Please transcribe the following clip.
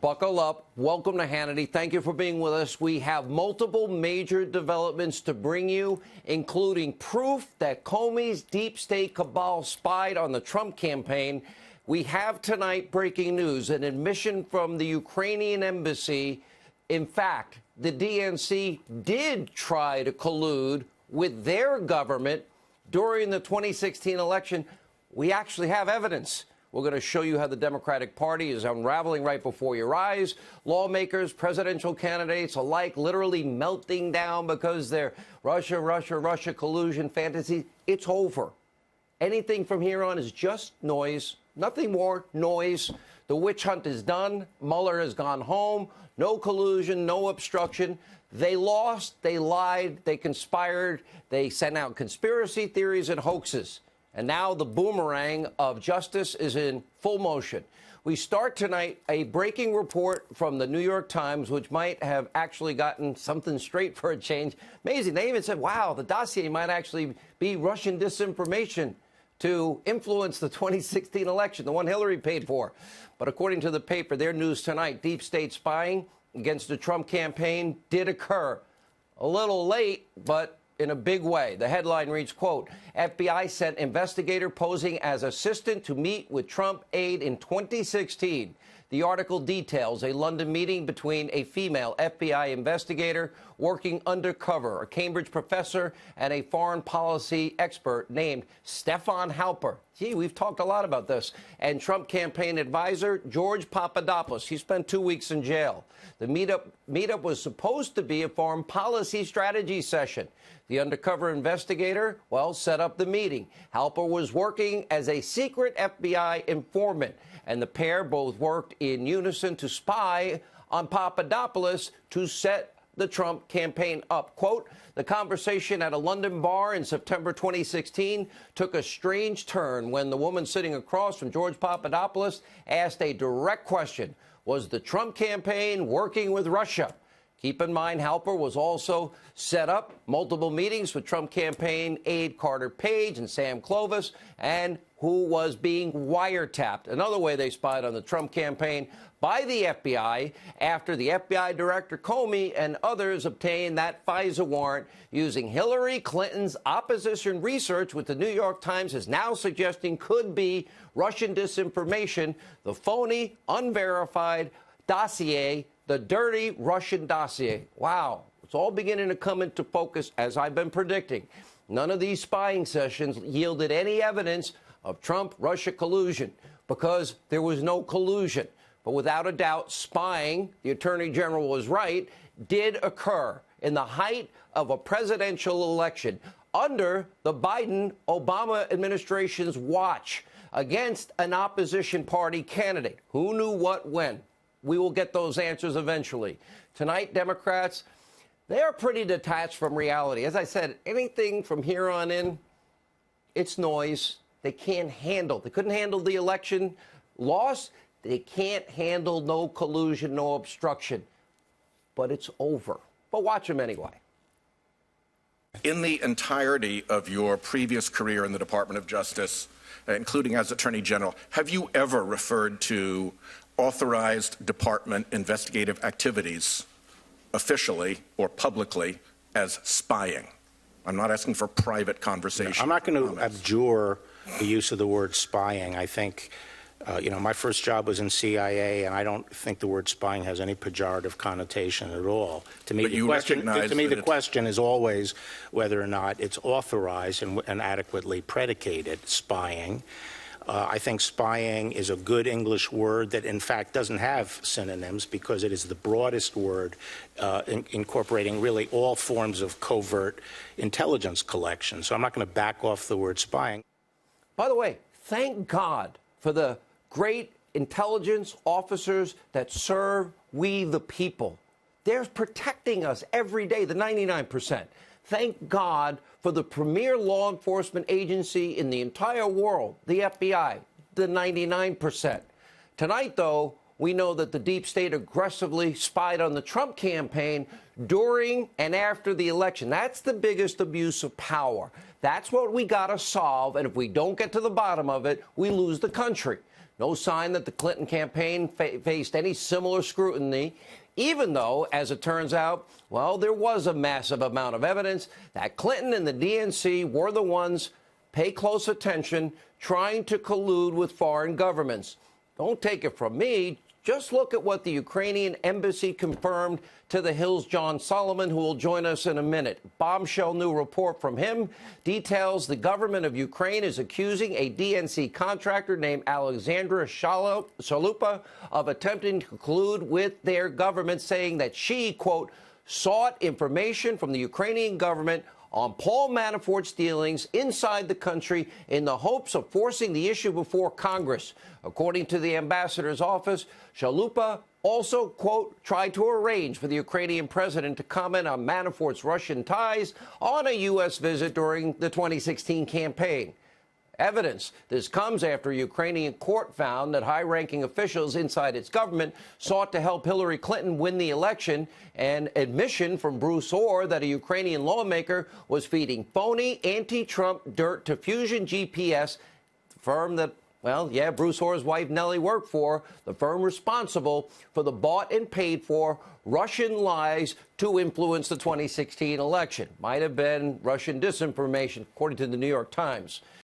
Buckle up. Welcome to Hannity. Thank you for being with us. We have multiple major developments to bring you, including proof that Comey's deep state cabal spied on the Trump campaign. We have tonight breaking news, an admission from the Ukrainian embassy. In fact, the DNC did try to collude with their government during the 2016 election. We actually have evidence. We're going to show you how the Democratic Party is unraveling right before your eyes. Lawmakers, presidential candidates alike literally melting down because their Russia collusion fantasy, it's over. Anything from here on is just noise, nothing more noise. The witch hunt is done. Mueller has gone home. No collusion, no obstruction. They lost, they lied, they conspired, they sent out conspiracy theories and hoaxes. And now the boomerang of justice is in full motion. We start tonight a breaking report from the New York Times, which might have actually gotten something straight for a change. Amazing. They even said, wow, the dossier might actually be Russian disinformation to influence the 2016 election, the one Hillary paid for. But according to the paper, their news tonight, deep state spying against the Trump campaign did occur. A little late, but in a big way. The headline reads, quote, FBI sent investigator posing as assistant to meet with Trump aide in 2016. The article details a London meeting between a female FBI investigator working undercover, a Cambridge professor, and a foreign policy expert named Stefan Halper. Gee, we've talked a lot about this. And Trump campaign advisor George Papadopoulos. He spent 2 weeks in jail. The meetup was supposed to be a foreign policy strategy session. The undercover investigator, well, set up the meeting. Halper was working as a secret FBI informant, and the pair both worked in unison to spy on Papadopoulos to set the Trump campaign up. Quote, the conversation at a London bar in September 2016 took a strange turn when the woman sitting across from George Papadopoulos asked a direct question. Was the Trump campaign working with Russia? Keep in mind, Halper was also set up multiple meetings with Trump campaign aide Carter Page and Sam Clovis, and who was being wiretapped. Another way they spied on the Trump campaign by the FBI after the FBI Director Comey and others obtained that FISA warrant using Hillary Clinton's opposition research, which the New York Times is now suggesting could be Russian disinformation, the phony, unverified dossier, the dirty Russian dossier. Wow. It's all beginning to come into focus, as I've been predicting. None of these spying sessions yielded any evidence of Trump-Russia collusion because there was no collusion. But without a doubt, spying, the Attorney General was right, did occur in the height of a presidential election under the Biden-Obama administration's watch against an opposition party candidate. Who knew what when? We will get those answers eventually. Tonight, Democrats, they are pretty detached from reality. As I said, anything from here on in, it's noise. They can't handle. They couldn't handle the election loss. They can't handle no collusion, no obstruction. But it's over. But watch them anyway. In the entirety of your previous career in the Department of Justice, including as Attorney General, have you ever referred to authorized department investigative activities officially or publicly as spying? I'm not asking for private conversation. I'm not going to abjure the use of the word spying. I think, my first job was in CIA, and I don't think the word spying has any pejorative connotation at all. To me, the question is always whether or not it's authorized and adequately predicated spying. I think spying is a good English word that, in fact, doesn't have synonyms because it is the broadest word incorporating really all forms of covert intelligence collection. So I'm not going to back off the word spying. By the way, thank God for the great intelligence officers that serve we the people. They're protecting us every day, the 99%. Thank God for the premier law enforcement agency in the entire world, the FBI, the 99%. Tonight, though, we know that the deep state aggressively spied on the Trump campaign during and after the election. That's the biggest abuse of power. That's what we got to solve. And if we don't get to the bottom of it, we lose the country. No sign that the Clinton campaign faced any similar scrutiny, even though, as it turns out, well, there was a massive amount of evidence that Clinton and the DNC were the ones, pay close attention, trying to collude with foreign governments. Don't take it from me. Just look at what the Ukrainian embassy confirmed to the Hill's John Solomon, who will join us in a minute. Bombshell new report from him details the government of Ukraine is accusing a DNC contractor named Alexandra Shalupa of attempting to collude with their government, saying that she, quote, sought information from the Ukrainian government on Paul Manafort's dealings inside the country in the hopes of forcing the issue before Congress. According to the ambassador's office, Shalupa also, quote, tried to arrange for the Ukrainian president to comment on Manafort's Russian ties on a U.S. visit during the 2016 campaign. Evidence. This comes after a Ukrainian court found that high-ranking officials inside its government sought to help Hillary Clinton win the election, and admission from Bruce Orr that a Ukrainian lawmaker was feeding phony anti-Trump dirt to Fusion GPS, the firm that, well, yeah, Bruce Orr's wife Nellie worked for, the firm responsible for the bought and paid for Russian lies to influence the 2016 election. Might have been Russian disinformation, according to the New York Times.